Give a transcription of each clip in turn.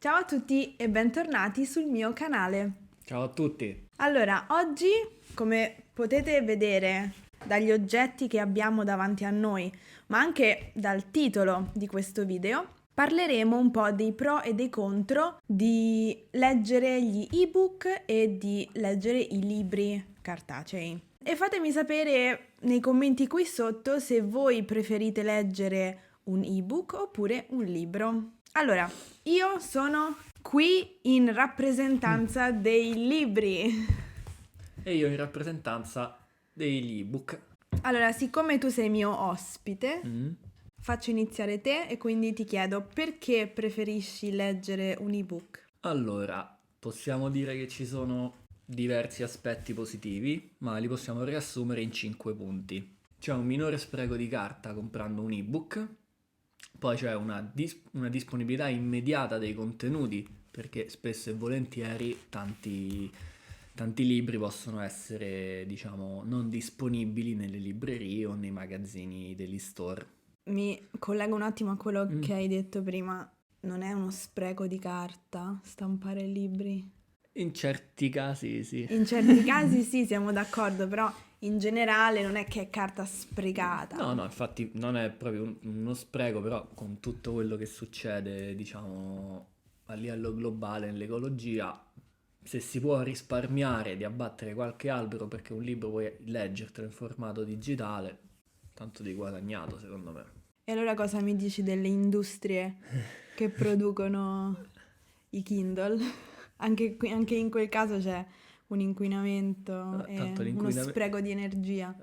Ciao a tutti e bentornati sul mio canale. Ciao a tutti. Allora, oggi, come potete vedere dagli oggetti che abbiamo davanti a noi, ma anche dal titolo di questo video, parleremo un po' dei pro e dei contro di leggere gli ebook e di leggere i libri cartacei. E fatemi sapere nei commenti qui sotto se voi preferite leggere un ebook oppure un libro. Allora, io sono qui in rappresentanza dei libri. E io in rappresentanza degli ebook. Allora, siccome tu sei mio ospite, Mm. faccio iniziare te e quindi ti chiedo perché preferisci leggere un ebook? Allora, possiamo dire che ci sono diversi aspetti positivi, ma li possiamo riassumere in 5 punti. C'è un minore spreco di carta comprando un ebook, poi c'è una disponibilità immediata dei contenuti, perché spesso e volentieri tanti libri possono essere, diciamo, non disponibili nelle librerie o nei magazzini degli store. Mi collego un attimo a quello Mm. che hai detto prima. Non è uno spreco di carta stampare libri? In certi casi sì. In certi casi sì, siamo d'accordo, però in generale non è che è carta sprecata. No, infatti non è proprio uno spreco, però con tutto quello che succede, diciamo, a livello globale nell'ecologia, se si può risparmiare di abbattere qualche albero perché un libro puoi leggertelo in formato digitale, tanto di guadagnato secondo me. E allora cosa mi dici delle industrie che producono i Kindle? Anche in quel caso c'è un inquinamento e Tanto uno spreco di energia.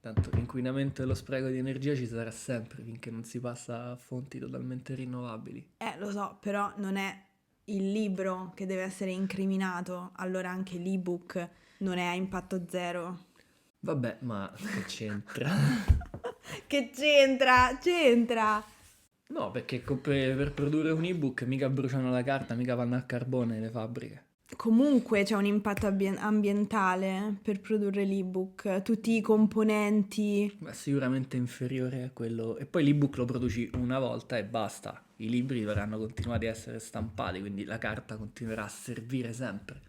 Tanto l'inquinamento e lo spreco di energia ci sarà sempre finché non si passa a fonti totalmente rinnovabili. Lo so, però non è il libro che deve essere incriminato, allora anche l'ebook non è a impatto zero. Vabbè, ma che c'entra? Che c'entra? C'entra! No, perché per produrre un ebook mica bruciano la carta, mica vanno a carbone le fabbriche. Comunque c'è un impatto ambientale per produrre l'ebook, tutti i componenti. Ma sicuramente inferiore a quello. E poi l'ebook lo produci una volta e basta. I libri dovranno continuare a essere stampati, quindi la carta continuerà a servire sempre.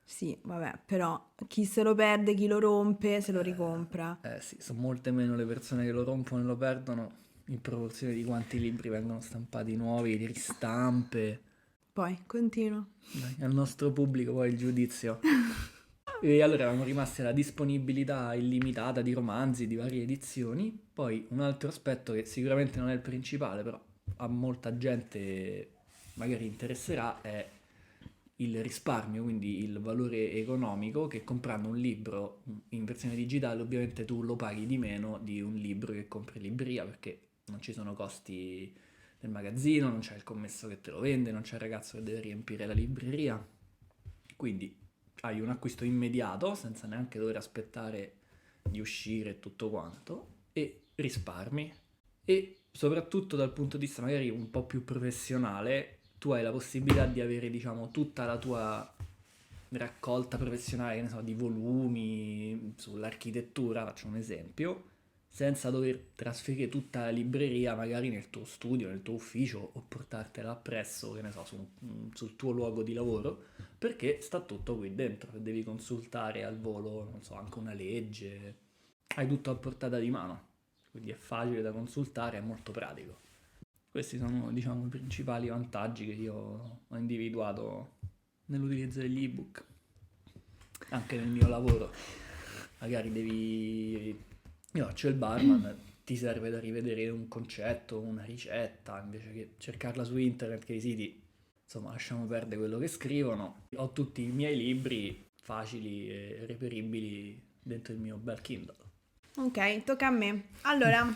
Sì, vabbè, però chi se lo perde, chi lo rompe, se lo ricompra. Sì, sono molte meno le persone che lo rompono e lo perdono in proporzione di quanti libri vengono stampati nuovi, di ristampe. Poi, continuo. Dai, al nostro pubblico poi il giudizio. E allora erano rimaste la disponibilità illimitata di romanzi di varie edizioni. Poi un altro aspetto che sicuramente non è il principale, però a molta gente magari interesserà, è il risparmio, quindi il valore economico, che comprando un libro in versione digitale ovviamente tu lo paghi di meno di un libro che compri in libreria, perché non ci sono costi del magazzino, non c'è il commesso che te lo vende, non c'è il ragazzo che deve riempire la libreria. Quindi hai un acquisto immediato senza neanche dover aspettare di uscire e tutto quanto, e risparmi. E soprattutto dal punto di vista magari un po' più professionale, tu hai la possibilità di avere, diciamo, tutta la tua raccolta professionale, che ne so, di volumi sull'architettura, faccio un esempio, senza dover trasferire tutta la libreria magari nel tuo studio, nel tuo ufficio, o portartela appresso, che ne so, sul tuo luogo di lavoro, perché sta tutto qui dentro. Devi consultare al volo, non so, anche una legge, hai tutto a portata di mano, quindi è facile da consultare, è molto pratico. Questi sono, diciamo, i principali vantaggi che io ho individuato nell'utilizzo degli ebook, anche nel mio lavoro. Magari io faccio il barman, ti serve da rivedere un concetto, una ricetta, invece che cercarla su internet, che i siti, insomma, lasciamo perdere quello che scrivono. Ho tutti i miei libri facili e reperibili dentro il mio bel Kindle. Ok, tocca a me. Allora,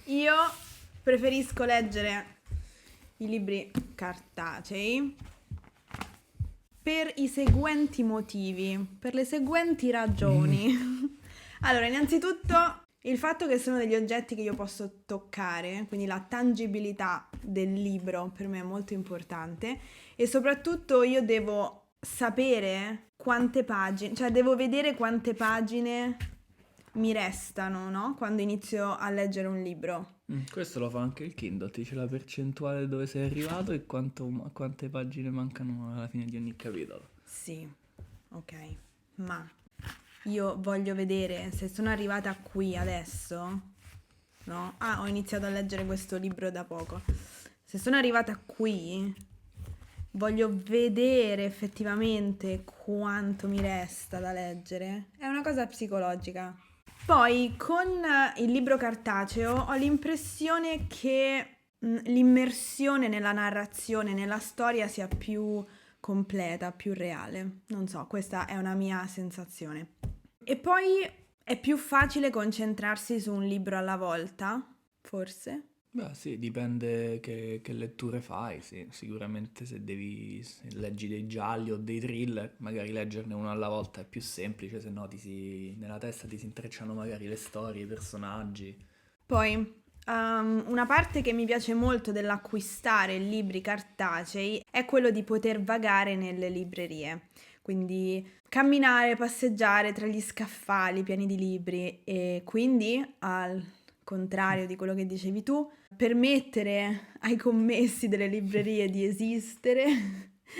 io preferisco leggere i libri cartacei per i seguenti motivi, per le seguenti ragioni. Allora, innanzitutto il fatto che sono degli oggetti che io posso toccare, quindi la tangibilità del libro per me è molto importante, e soprattutto io devo sapere quante pagine, cioè devo vedere quante pagine mi restano, no? Quando inizio a leggere un libro. Questo lo fa anche il Kindle, ti dice la percentuale dove sei arrivato e quante pagine mancano alla fine di ogni capitolo. Sì, ok, ma io voglio vedere se sono arrivata qui adesso, no? Ah, ho iniziato a leggere questo libro da poco. Se sono arrivata qui, voglio vedere effettivamente quanto mi resta da leggere. È una cosa psicologica. Poi con il libro cartaceo ho l'impressione che l'immersione nella narrazione, nella storia sia più completa, più reale. Non so, questa è una mia sensazione. E poi è più facile concentrarsi su un libro alla volta, forse. Beh, sì, dipende che letture fai, sì. Sicuramente se leggi dei gialli o dei thriller, magari leggerne uno alla volta è più semplice, se no nella testa ti si intrecciano magari le storie, i personaggi. Poi, una parte che mi piace molto dell'acquistare libri cartacei è quello di poter vagare nelle librerie. Quindi camminare, passeggiare tra gli scaffali pieni di libri e quindi, al contrario di quello che dicevi tu, permettere ai commessi delle librerie di esistere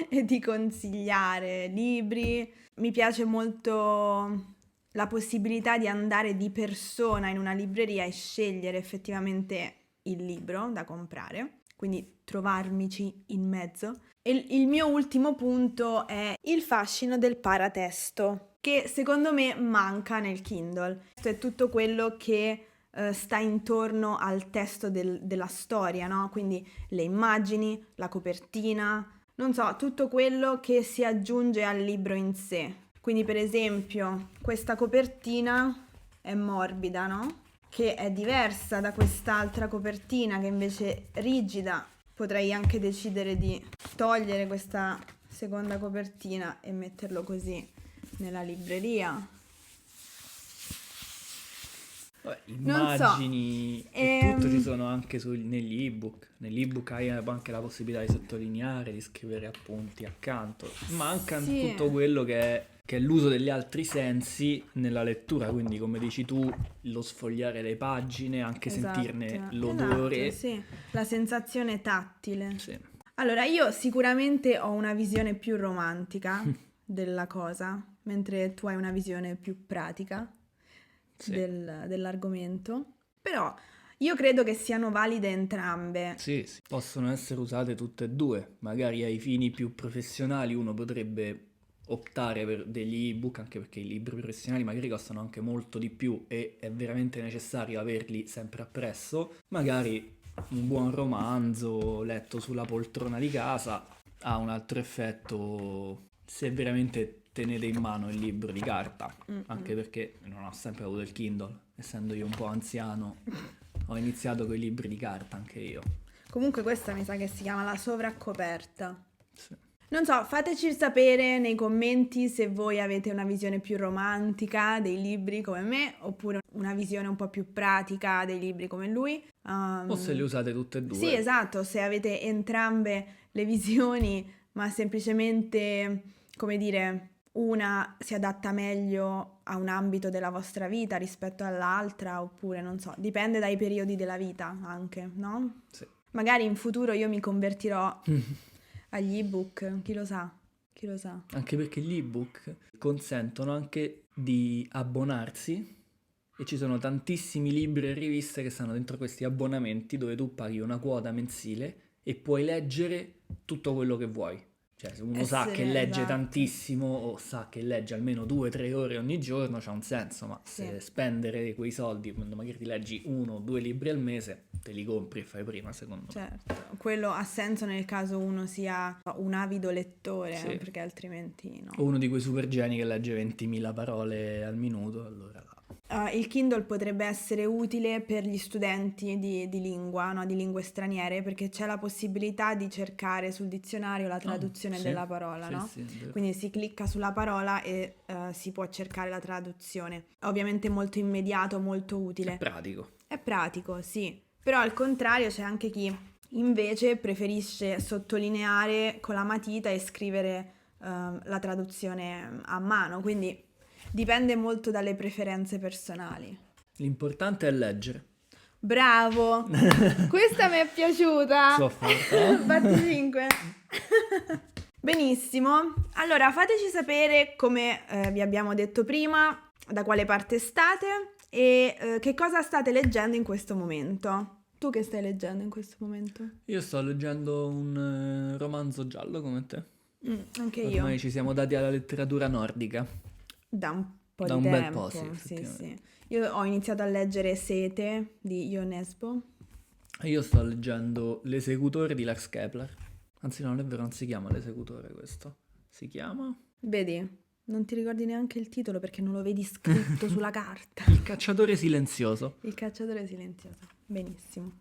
e di consigliare libri. Mi piace molto la possibilità di andare di persona in una libreria e scegliere effettivamente il libro da comprare, quindi trovarmici in mezzo. E il mio ultimo punto è il fascino del paratesto, che secondo me manca nel Kindle. Questo è tutto quello che sta intorno al testo della storia, no? Quindi le immagini, la copertina, non so, tutto quello che si aggiunge al libro in sé. Quindi per esempio questa copertina è morbida, no? Che è diversa da quest'altra copertina che invece è rigida. Potrei anche decidere di togliere questa seconda copertina e metterlo così nella libreria. Vabbè, Non so. immagini e tutto ci sono anche negli ebook. Negli ebook hai anche la possibilità di sottolineare, di scrivere appunti accanto. Manca Sì, tutto quello che è l'uso degli altri sensi nella lettura, quindi come dici tu, lo sfogliare le pagine, anche sentirne l'odore. esatto, sì, la sensazione tattile. Sì. Allora, io sicuramente ho una visione più romantica della cosa, mentre tu hai una visione più pratica Sì. dell'argomento. Però io credo che siano valide entrambe. Sì, sì, possono essere usate tutte e due. Magari ai fini più professionali uno potrebbe optare per degli ebook, anche perché i libri professionali magari costano anche molto di più e è veramente necessario averli sempre appresso. Magari un buon romanzo letto sulla poltrona di casa ha un altro effetto se veramente tenete in mano il libro di carta, anche perché non ho sempre avuto il Kindle, essendo io un po' anziano, ho iniziato con i libri di carta anche io. Comunque questa mi sa che si chiama la sovraccoperta. Sì. Non so, fateci sapere nei commenti se voi avete una visione più romantica dei libri come me, oppure una visione un po' più pratica dei libri come lui. O se le usate tutte e due. Sì, esatto, se avete entrambe le visioni, ma semplicemente, come dire, una si adatta meglio a un ambito della vostra vita rispetto all'altra, oppure non so, dipende dai periodi della vita anche, no? Sì. Magari in futuro io mi convertirò agli ebook, chi lo sa, chi lo sa. Anche perché gli ebook consentono anche di abbonarsi e ci sono tantissimi libri e riviste che stanno dentro questi abbonamenti dove tu paghi una quota mensile e puoi leggere tutto quello che vuoi. Cioè, se uno sa che legge Esatto. tantissimo o sa che legge almeno 2 o 3 ore ogni giorno, c'ha un senso, ma Sì. se spendere quei soldi quando magari ti leggi 1 o 2 libri al mese, te li compri e fai prima, secondo me. Certo, quello ha senso nel caso uno sia un avido lettore, Sì. perché altrimenti no. O uno di quei super geni che legge 20.000 parole al minuto, allora Il Kindle potrebbe essere utile per gli studenti di lingua, no? Di lingue straniere, perché c'è la possibilità di cercare sul dizionario la traduzione sì, della parola, sì, no? sì, è vero. Quindi si clicca sulla parola e si può cercare la traduzione. Ovviamente molto immediato, molto utile. È pratico. È pratico, sì. Però al contrario c'è anche chi invece preferisce sottolineare con la matita e scrivere la traduzione a mano, quindi dipende molto dalle preferenze personali. L'importante è leggere. Bravo! Questa mi è piaciuta! So forte. Batti 5. Benissimo, allora fateci sapere, come vi abbiamo detto prima, da quale parte state e che cosa state leggendo in questo momento. Tu che stai leggendo in questo momento? Io sto leggendo un romanzo giallo come te. Anche io. Ormai ci siamo dati alla letteratura nordica. Da un po' Da di un bel tempo. po', sì, Sì, effettivamente. sì. Io ho iniziato a leggere Sete di Ionesco. E io sto leggendo L'esecutore di Lars Kepler. Anzi, no, non è vero, non si chiama L'esecutore questo. Si chiama Vedi, non ti ricordi neanche il titolo perché non lo vedi scritto sulla carta. Il cacciatore silenzioso. Il cacciatore silenzioso. Benissimo.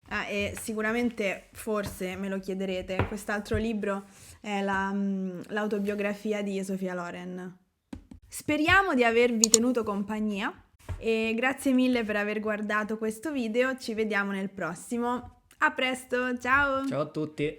Ah, e sicuramente, forse me lo chiederete, quest'altro libro è l'autobiografia di Sofia Loren. Speriamo di avervi tenuto compagnia e grazie mille per aver guardato questo video, ci vediamo nel prossimo. A presto, ciao! Ciao a tutti.